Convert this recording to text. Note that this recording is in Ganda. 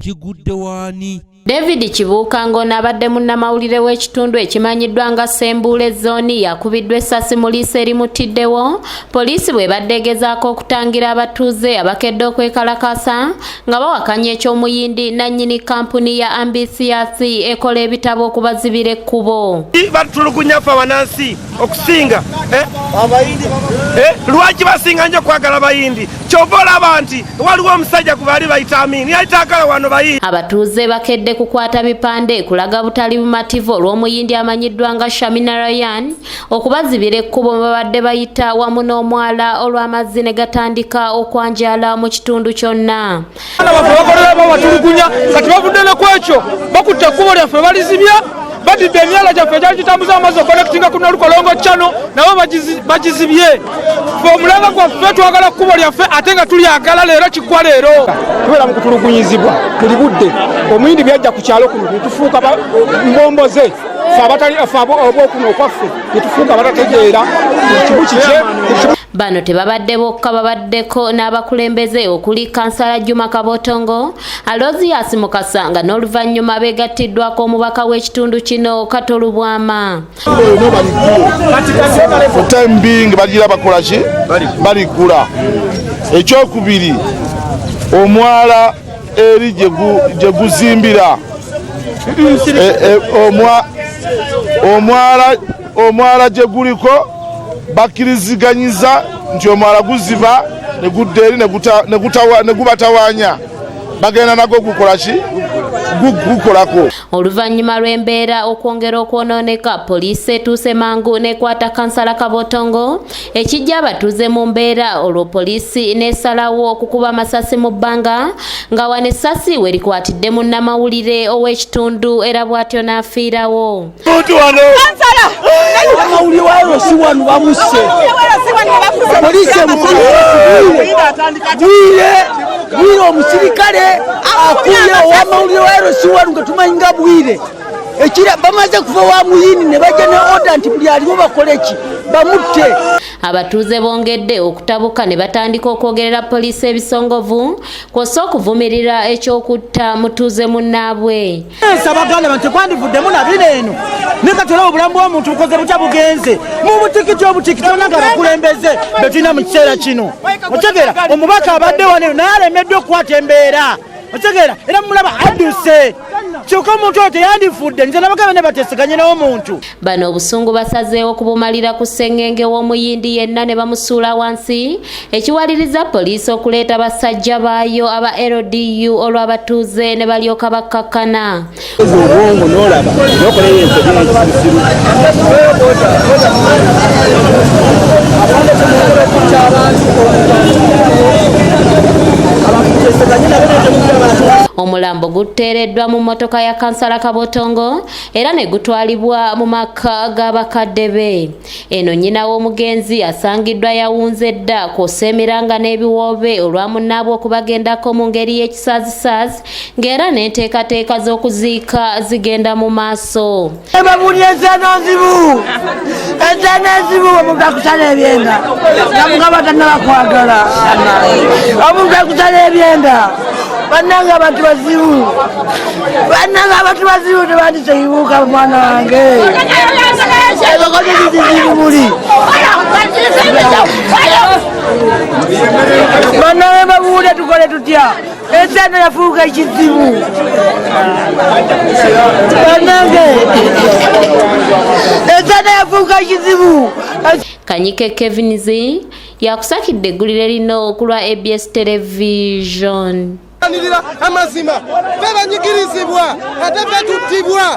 kigudde waani. David Kibuukango n'abadde munnamawulire w'ekitundu ekimanyiddwa nga Ssembuule zooni yakubiddwa essasi mu liiso erimutiddewo. Poliisi bw'ebadde egezaako okutangira abatuuze abakedde okwekalakaasa nga bawakanya eky'omuyindi nannyini kampuni ya Ambitious ekola ebitabo okubazibira ekkubo. Batulugunya ffe abanansi okusinga abayindi lwaki basinga nnyo okwagala bayindi kyova olaba nti waliwo omusajja ku baali bayita Amini yayitaagala wano bayindi. Abatuuze bakedde kukwata bipande kulaga butali bumativu olw'omuyindi amanyiddwa nga Shaminarayan okubazibira ekkubo babadde bayita wamu n'omwala olw'amazzi ne gatandika okwanjala mu kitundu kyonna. Batulugunya kati bavudde ne kwekyo bakutte ekkubo lyaffe balizibya badidde emyala gyaffe gyali gitambuza amazzi okonekitinga ku Nalukolongo Channel nabo bagizibye. Ffe omulanga gwaffe twagala kkubo lyaffe ate nga tulyagala leero kiggwa leero. Tubeera mu kutulugunyizibwa tuli budde omuyindi byajja ku kyalo kuno netufuuka mbomboze ffe abatali obwokuno okwaffe netufuuka batategeera kibu kikye. Bano tebabadde bokka babaddeko n'abakulembeze okuli Kansala Juma Kabotongo, Alozias Mukasanga n'oluvannyuma beegattiddwako omubaka w'ekitundu kino Katolubwama. Time being bagira bakola ki baligula ekyokubiri omwala eri gye guzimbira omwala gye guliko bakiriziganyiza nti omwala guziba ne gudda eri ne gubatawanya bagenda nagwo gukola ki gukolako. Oluvannyuma lw'embeera okwongera okwonooneka, poliisi etuuse mangu n'ekwata Kansala Kabotongo ekijja abatuuze mu mbeera olwo poliisi n'esalawo okukuba amasasi mu bbanga nga wano essasi we likwatidde munnamawulire ow'ekitundu era bw'atyo n'afiirawo. Amawulire wayo si wano bamusse poliisi bwire omusirikale akuye ow'amawulire wayo si wano nga tumanyi nga bwire ekira bamaze kuva wa muyini ne bajja ne oda nti buli aliwo bakole ki bamutte. Abatuuze bongedde okutabuka ne batandika okwogerera poliisi ebisongovu kw'ossa okuvumirira eky'okutta mutuuze munnaabwe. Abaganda bantu tekwandivuddemu na bino eno ne katolawo obulamu bw'omuntu bukoze butya bugenze mu butikiti obutikiti ona nga bakulembeze be tulina mu kiseera kino. Otegeera omubaka abadde wano naye alemeddwa okukwata embeera. Otegeera era mulaba adduse kyokka omuntu oyo teyandifudde nze nabagaba ne bateeseganye n'omuntu. Bano obusungu basazeewo okubumalira ku ssengenge w'omuyindi yenna ne bamusuula wansi ekiwaliriza poliisi okuleeta basajja baayo aba LDU olw'abatuuze ne balyoka bakkakkana. Obwongo n'olaba n'okola ebintu by'ekisiru Omulambo guteereddwa mu mmotoka ya Kansala Kabotongo era ne gutwalibwa mu maka g'abakadde be. Eno nnyina w'omugenzi asangiddwa yawunze dda kw'ossa emiranga n'ebiwoobe olwa munnaabwe okubagendako mu ngeri y'ekisaazisaasi ng'era n'enteekateeka z'okuziika zigenda mu maaso. Ensano nzibu omuntu akusala ebyenda namugaba tannabakwagala omuntu akusala ebyenda bannange abantu bazibu tebandise kibuuka mwana wange ebikoze bizizibuli bannange babuule tukole tutya ensano yafuuka ekizibu bannange ensano yafuuka ekizibu. Kanyike Kevinzi yakusakidde eggulire lino okulwa ABS Television. Amazima fe banyigirizibwa ate fe tuttibwa.